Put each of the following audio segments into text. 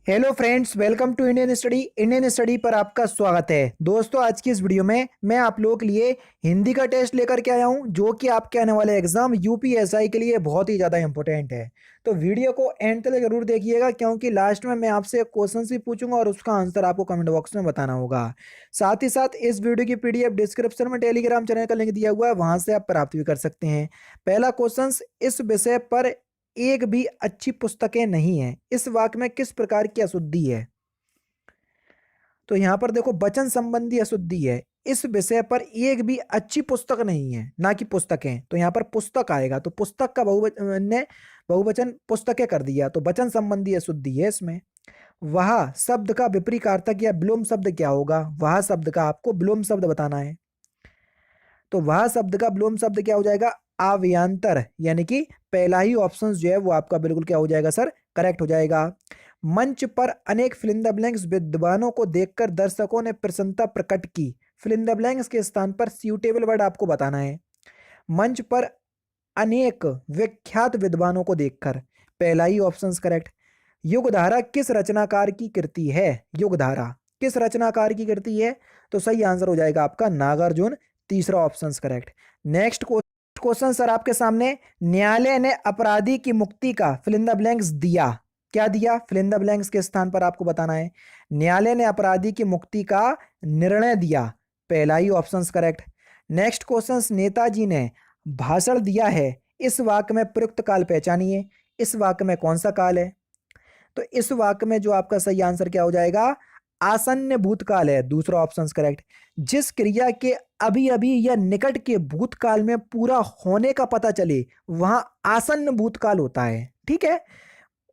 Hello friends, welcome to Indian study पर आपका स्वागत है। दोस्तों, आज की इस वीडियो में मैं आप लोगों के लिए हिंदी का टेस्ट लेकर के आया हूं, जो कि आपके आने वाले एग्जाम यूपीएसआई के लिए बहुत ही ज़्यादा इंपॉर्टेंट है। तो वीडियो को एंड तक जरूर देखिएगा, क्योंकि लास्ट में मैं आपसे क्वेश्चन भी पूछूंगा और उसका आंसर आपको कमेंट बॉक्स में बताना होगा। साथ ही साथ इस वीडियो की पीडीएफ डिस्क्रिप्शन में टेलीग्राम चैनल का लिंक दिया हुआ है, वहां से आप प्राप्त भी कर सकते हैं। पहला क्वेश्चन, इस विषय पर एक भी अच्छी पुस्तकें नहीं है, इस वाक्य में किस प्रकार की अशुद्धि है? तो यहां पर देखो, वचन संबंधी अशुद्धि है। इस विषय पर एक भी अच्छी पुस्तक नहीं है, ना कि पुस्तकें। तो यहां पर पुस्तक आएगा, तो पुस्तक का बहुवचन ने बहुवचन पुस्तकें कर दिया, तो वचन संबंधी अशुद्धि है इसमें। वह शब्द का विपरीतार्थक या विलोम शब्द क्या होगा? वह शब्द का आपको विलोम शब्द बताना है। तो वह शब्द का विलोम शब्द क्या हो जाएगा? अव्यंतर, यानी कि पहला ही ऑप्शन जो है वो आपका बिल्कुल क्या हो जाएगा सर? करेक्ट हो जाएगा। मंच पर अनेक फिल इन द ब्लैंक्स विद्वानों को देखकर दर्शकों ने प्रसन्नता प्रकट की। फिल इन द ब्लैंक्स के स्थान पर सूटेबल वर्ड आपको बताना है। मंच पर अनेक विख्यात विद्वानों को देखकर, पहला ही ऑप्शन करेक्ट। युगधारा किस रचनाकार की कृति है? युगधारा किस रचनाकार की कृति है? तो सही आंसर हो जाएगा आपका नागार्जुन, तीसरा option correct. Next question sir आपके सामने, न्यायालय ने अपराधी की मुक्ति का फिल इन द ब्लैंक्स दिया। क्या दिया? फिल इन द ब्लैंक्स के स्थान पर आपको बताना है। न्यायालय ने अपराधी की मुक्ति का निर्णय दिया, पहला ही option correct. Next question, Netaji ने भाषण दिया है, इस वाक्य में प्रयुक्त काल पहचानिए। इस वाक्य में कौन सा काल है? तो इस वाक्य में जो आपका सही आंसर क्या हो जाएगा? आसन्न भूतकाल है, दूसरा ऑप्शन करेक्ट। जिस क्रिया के अभी अभी या निकट के भूतकाल में पूरा होने का पता चले, वहां आसन्न भूतकाल होता है। ठीक है।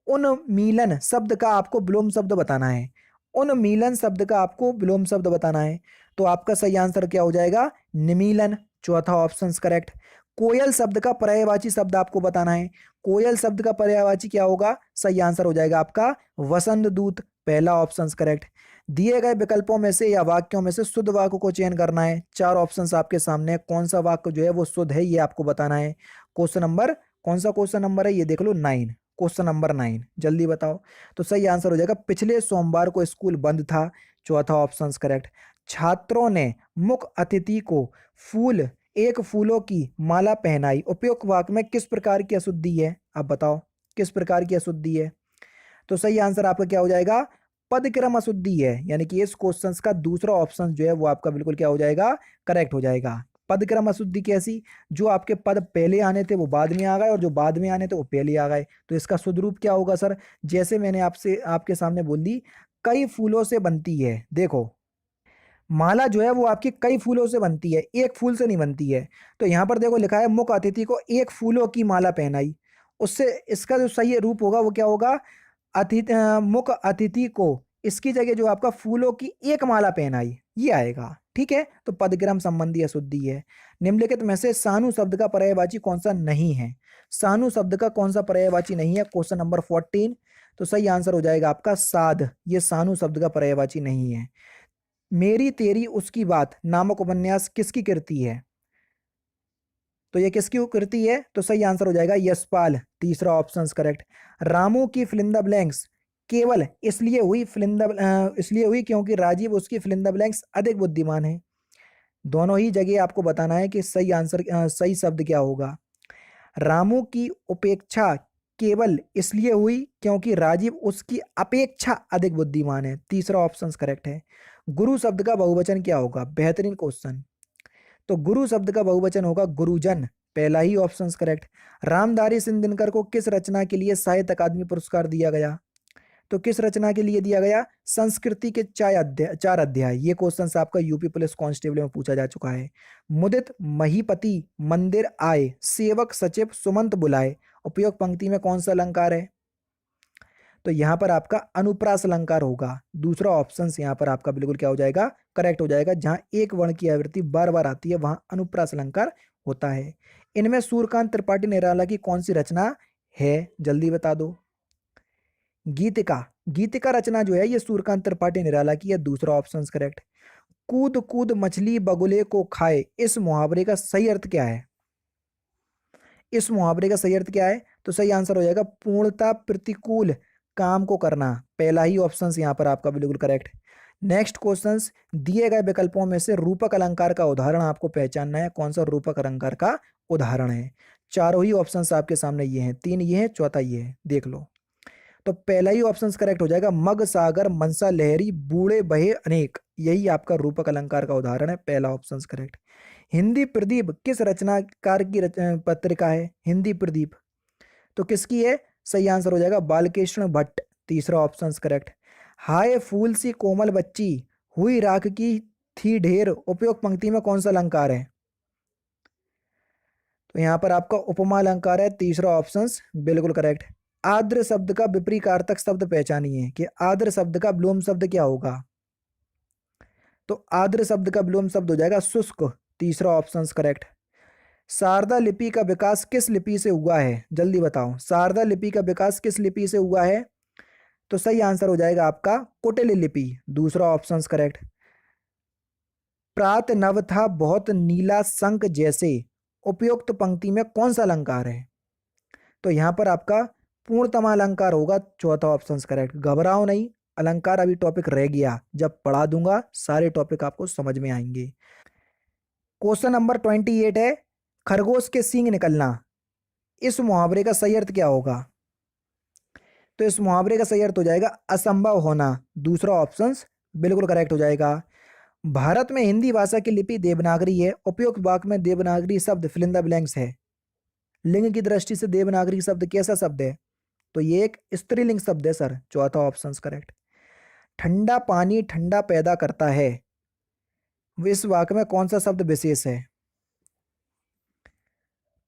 उन्मीलन शब्द का आपको विलोम शब्द बताना है। उन्मीलन शब्द का आपको विलोम शब्द बताना है। तो आपका सही आंसर क्या हो जाएगा? निमीलन, चौथा ऑप्शन करेक्ट। कोयल शब्द का पर्यायवाची शब्द आपको बताना है। कोयल शब्द का पर्यायवाची क्या होगा? सही आंसर हो जाएगा आपका वसंत दूत, पहला ऑप्शन करेक्ट। दिए गए विकल्पों में से या वाक्यों में से शुद्ध वाक्य को चयन करना है। चार ऑप्शंस आपके सामने है, कौन सा वाक्य जो है वो शुद्ध है ये आपको बताना है। क्वेश्चन नंबर, कौन सा क्वेश्चन नंबर है ये देख लो, 9, क्वेश्चन नंबर 9, जल्दी बताओ। तो सही आंसर हो जाएगा पिछले सोमवार को स्कूल बंद था, चौथा ऑप्शन करेक्ट। छात्रों ने मुख्य अतिथि को फूल एक फूलों की माला पहनाई, उपयुक्त वाक्य में किस प्रकार की अशुद्धि है? आप बताओ किस प्रकार की अशुद्धि है? तो सही आंसर आपका क्या हो जाएगा? पदक्रम अशुद्धि है, यानी कि इस क्वेश्चन का दूसरा ऑप्शन जो है वो आपका बिल्कुल क्या हो जाएगा? करेक्ट हो जाएगा। पदक्रम अशुद्धि कैसी? जो आपके पद पहले आने थे वो बाद में आ गए, और जो बाद में आने थे वो पहले आ गए। तो इसका शुद्ध रूप क्या होगा सर? जैसे मैंने आपसे आपके सामने बोल दी, कई फूलों से बनती है। देखो, माला जो है वो आपकी कई फूलों से बनती है, एक फूल से नहीं बनती है। तो यहाँ पर देखो लिखा है, मुख्य अतिथि को एक फूलों की माला पहनाई। उससे इसका जो सही रूप होगा वो क्या होगा? अतिथि, मुख्य अतिथि को, इसकी जगह जो आपका फूलों की एक माला पहनाई, ये आएगा। ठीक है। तो पदक्रम संबंधी अशुद्धि है। निम्नलिखित में से सानु शब्द का पर्यायवाची कौन सा नहीं है? सानु शब्द का कौन सा पर्यायवाची नहीं है? Question number 14। तो सही आंसर हो जाएगा आपका साध, ये सानु शब्द का पर्यायवाची नहीं है। मेरी तेरी उसकी बात नामक उपन्यास किसकी कृति है? तो ये किसकी कृति है? तो सही आंसर हो जाएगा यशपाल, तीसरा ऑप्शन करेक्ट। रामू की फिल इन द ब्लैंक्स केवल इसलिए हुई क्योंकि राजीव उसकी फिल इन द ब्लैंक्स अधिक बुद्धिमान है। दोनों ही जगह आपको बताना है कि सही आंसर, सही शब्द क्या होगा। रामू की उपेक्षा केवल इसलिए हुई क्योंकि राजीव उसकी अपेक्षा अधिक बुद्धिमान है, तीसरा ऑप्शन करेक्ट है। गुरु शब्द का बहुवचन क्या होगा? बेहतरीन क्वेश्चन। तो गुरु शब्द का बहुवचन होगा गुरुजन, पहला ही ऑप्शन करेक्ट। रामधारी सिंह दिनकर को किस रचना के लिए साहित्य अकादमी पुरस्कार दिया गया? तो किस रचना के लिए दिया गया? संस्कृति के 4 अध्याय। ये क्वेश्चन आपका यूपी पुलिस कांस्टेबल में पूछा जा चुका है। मुदित महीपति मंदिर आए, सेवक सचिव सुमंत बुलाए, उपयोग पंक्ति में कौन सा अलंकार है? तो यहां पर आपका अनुप्रास अलंकार होगा, दूसरा ऑप्शन यहां पर आपका बिल्कुल क्या हो जाएगा? करेक्ट हो जाएगा। जहां एक वर्ण की आवृत्ति बार बार आती है वहां अनुप्रास अलंकार होता है। इनमें सूर्यकांत त्रिपाठी निराला की कौन सी रचना है? जल्दी बता दो। गीतिका, गीतिका रचना जो है ये सूर्यकांत त्रिपाठी निराला की है, दूसरा ऑप्शन करेक्ट। कूद कूद मछली बगुले को खाए, इस मुहावरे का सही अर्थ क्या है? इस मुहावरे का सही अर्थ क्या है? तो सही आंसर हो जाएगा पूर्णता प्रतिकूल काम को करना, पहला ही ऑप्शन यहाँ पर आपका बिल्कुल करेक्ट। नेक्स्ट क्वेश्चन, दिए गए विकल्पों में से रूपक अलंकार का उदाहरण आपको पहचानना है, कौन सा रूपक अलंकार का उदाहरण है। चारों ही ऑप्शंस आपके सामने ये हैं, तीन ये हैं, चौथा ये है, देख लो। तो पहला ही ऑप्शन करेक्ट हो जाएगा, मग सागर मनसा लहरी बूढ़े बहे अनेक, यही आपका रूपक अलंकार का उदाहरण है, पहला ऑप्शन करेक्ट। हिंदी प्रदीप किस रचनाकार की पत्रिका है, हिंदी प्रदीप तो किसकी है, सही आंसर हो जाएगा बालकृष्ण भट्ट, तीसरा ऑप्शन करेक्ट। हाय फूल सी कोमल बच्ची हुई राख की थी ढेर, उपयुक्त पंक्ति में कौन सा अलंकार है, तो यहां पर आपका उपमा अलंकार है, तीसरा ऑप्शन बिल्कुल करेक्ट। आर्द्र शब्द का विपरीतार्थक शब्द पहचानिए कि आर्द्र शब्द का विलोम शब्द क्या होगा, तो आर्द्र शब्द का विलोम शब्द हो जाएगा शुष्क, तीसरा ऑप्शन करेक्ट। शारदा लिपि का विकास किस लिपि से हुआ है, जल्दी बताओ, शारदा लिपि का विकास किस लिपि से हुआ है, तो सही आंसर हो जाएगा आपका कुटिल लिपि, दूसरा ऑप्शन करेक्ट। प्रात नव था बहुत नीला शंख जैसे, उपयुक्त पंक्ति में कौन सा अलंकार है, तो यहां पर आपका पूर्णतमा अलंकार होगा, चौथा ऑप्शन करेक्ट। घबराओ नहीं, अलंकार अभी टॉपिक रह गया, जब पढ़ा दूंगा सारे टॉपिक आपको समझ में आएंगे। क्वेश्चन नंबर 28 है, खरगोश के सींग निकलना, इस मुहावरे का सही अर्थ क्या होगा, तो इस मुहावरे का सही अर्थ हो जाएगा असंभव होना, दूसरा ऑप्शन बिल्कुल करेक्ट हो जाएगा। भारत में हिंदी भाषा की लिपि देवनागरी है, उपयुक्त वाक्य में देवनागरी शब्द फिल इन द ब्लैंक्स है। लिंग की दृष्टि से देवनागरी शब्द कैसा शब्द है, तो ये एक स्त्रीलिंग शब्द है सर, चौथा ऑप्शन करेक्ट। ठंडा पानी ठंडा पैदा करता है, इस वाक्य में कौन सा शब्द विशेष है,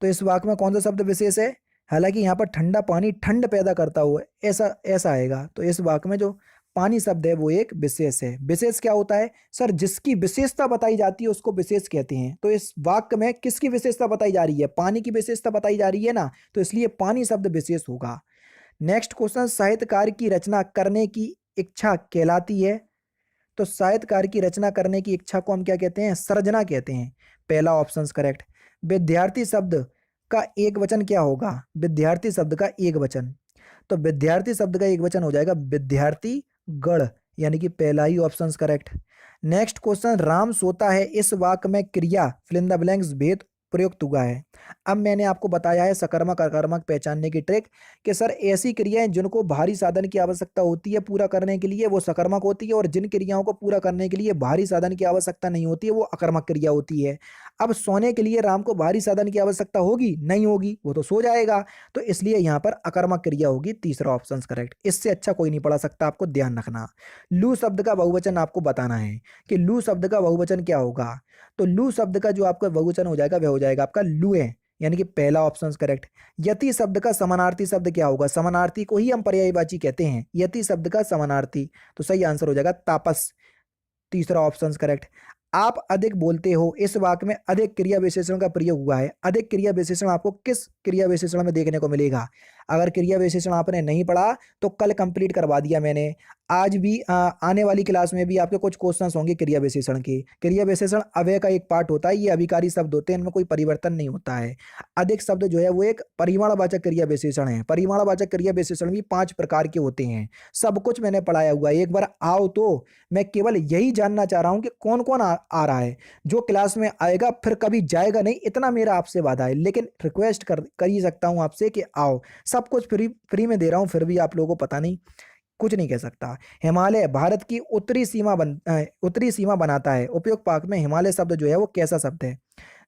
तो इस वाक्य में कौन सा शब्द विशेष है, हालांकि यहाँ पर ठंडा पानी ठंड पैदा करता हुआ ऐसा ऐसा आएगा, तो इस वाक्य में जो पानी शब्द है वो एक विशेष है। विशेष क्या होता है सर, जिसकी विशेषता बताई जाती है उसको विशेष कहते हैं, तो इस वाक्य में किसकी विशेषता बताई जा रही है, पानी की विशेषता बताई जा रही है ना, तो इसलिए पानी शब्द विशेष होगा। नेक्स्ट क्वेश्चन, साहित्यकार की रचना करने की इच्छा कहलाती है, तो साहित्यकार की रचना करने की इच्छा को हम क्या कहते हैं, सर्जना कहते हैं, पहला ऑप्शन करेक्ट। विद्यार्थी शब्द का एक वचन क्या होगा, विद्यार्थी शब्द का एक वचन, तो विद्यार्थी शब्द का एक वचन हो जाएगा विद्यार्थी गण, यानी कि पहला ही option correct. Next question, Ram सोता है, इस वाक्य में क्रिया फिल इन द ब्लैंक्स भेद प्रयुक्त हुआ है। अब मैंने आपको बताया है सकर्मक अकर्मक पहचानने की ट्रिक कि सर ऐसी क्रियाएं जिनको भारी साधन की आवश्यकता होती है पूरा करने के लिए वो सकर्मक होती है, और जिन क्रियाओं को पूरा करने के लिए भारी साधन की आवश्यकता नहीं होती है वो अकर्मक क्रिया होती है। अब सोने के लिए राम को भारी साधन की आवश्यकता होगी, नहीं होगी, वो तो सो जाएगा, तो इसलिए यहाँ पर अकर्मक क्रिया होगी, तीसरा ऑप्शन करेक्ट। इससे अच्छा कोई नहीं पढ़ा सकता, आपको ध्यान रखना। लू शब्द का बहुवचन आपको बताना है कि लू शब्द का बहुवचन क्या होगा, तो लू शब्द का जो आपका बहुवचन हो जाएगा वह हो जाएगा आपका लुए, यानी कि पहला ऑप्शन करेक्ट। यति शब्द का समानार्थी शब्द क्या होगा, समानार्थी को ही हम पर्यायवाची कहते हैं, यति शब्द का समानार्थी, तो सही आंसर हो जाएगा तापस, तीसरा ऑप्शन करेक्ट। आप अधिक बोलते हो, इस वाक्य में अधिक क्रिया विशेषण का प्रयोग हुआ है, अधिक क्रिया विशेषण आपको किस क्रिया विशेषण में देखने को मिलेगा, अगर क्रिया विशेषण आपने नहीं पढ़ा तो कल कंप्लीट करवा दिया मैंने, आज भी आने वाली क्लास में भी आपके कुछ क्वेश्चंस होंगे क्रिया विशेषण के। क्रिया विशेषण अव्यय का एक पार्ट होता है, ये अभिकारी शब्द होते हैं, इनमें कोई परिवर्तन नहीं होता है। अधिक शब्द जो है वो एक परिमाणवाचक क्रिया विशेषण है, परिमाणवाचक क्रिया विशेषण भी 5 प्रकार के होते हैं, सब कुछ मैंने पढ़ाया हुआ है, एक बार आओ तो मैं केवल यही जानना चाह रहा हूं कि कौन कौन आ रहा है, जो क्लास में आएगा फिर कभी जाएगा नहीं, इतना मेरा आपसे वादा है, लेकिन रिक्वेस्ट कर ही सकता हूं आपसे कि आओ, सब कुछ फ्री में दे रहा हूं, फिर भी आप लोगों को पता नहीं, कुछ नहीं कह सकता। हिमालय भारत की उत्तरी सीमा बनाता है, उपयुक्त वाक्य में हिमालय शब्द जो है वो कैसा शब्द है,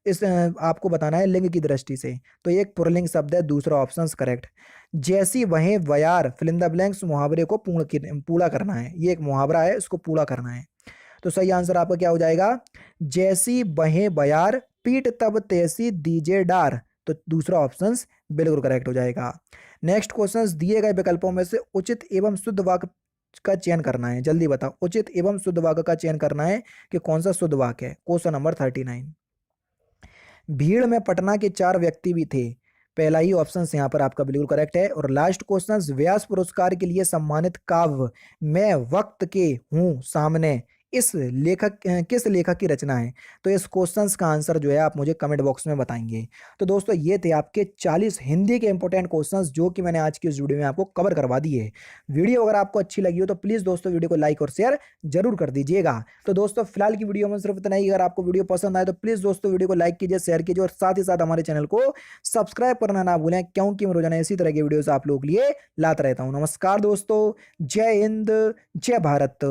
इस आपको बताना है लिंग की दृष्टि से, तो एक पुल्लिंग शब्द है, दूसरा ऑप्शन करेक्ट। जैसी वहीं वयार फिल इन द ब्लैंक्स मुहावरे को पूरा करना है, ये एक मुहावरा है, इसको पूरा करना है, तो सही आंसर आपका क्या हो जाएगा, जैसी बहे बयार पीट तब तैसी दीजे डार, तो दूसरा ऑप्शन बिल्कुल करेक्ट हो जाएगा। नेक्स्ट क्वेश्चन, दिए गए विकल्पों में से उचित एवं शुद्ध वाक्य का चयन करना है, जल्दी बताओ, उचित एवं शुद्ध वाक्य का चयन करना है कि कौन सा शुद्ध वाक्य है। क्वेश्चन नंबर 39, भीड़ में पटना के 4 व्यक्ति भी थे, पहला ही ऑप्शन यहाँ पर आपका बिल्कुल करेक्ट है। और लास्ट क्वेश्चन, व्यास पुरस्कार के लिए सम्मानित काव्य मैं वक्त के हूँ सामने, किस लेखक की रचना है? तो इस क्वेश्चंस का आंसर जो है आप मुझे कमेंट बॉक्स में बताएंगे। तो दोस्तों ये थे आपके 40 हिंदी के इंपॉर्टेंट क्वेश्चंस जो कि मैंने आज की इस वीडियो में आपको कवर करवा दिए। वीडियो अगर आपको अच्छी लगी हो तो प्लीज़ दोस्तों वीडियो को लाइक और शेयर जरूर कर दीजिएगा। तो दोस्तों फिलहाल की वीडियो में सिर्फ इतना ही। अगर आपको वीडियो पसंद आए तो प्लीज़ दोस्तों वीडियो को लाइक कीजिए, शेयर कीजिए और साथ ही साथ हमारे चैनल को सब्सक्राइब करना ना भूलें, क्योंकि मैं रोजाना इसी तरह की वीडियोस आप लोगों के लिए लाता रहता हूँ। नमस्कार दोस्तों, जय हिंद, जय भारत।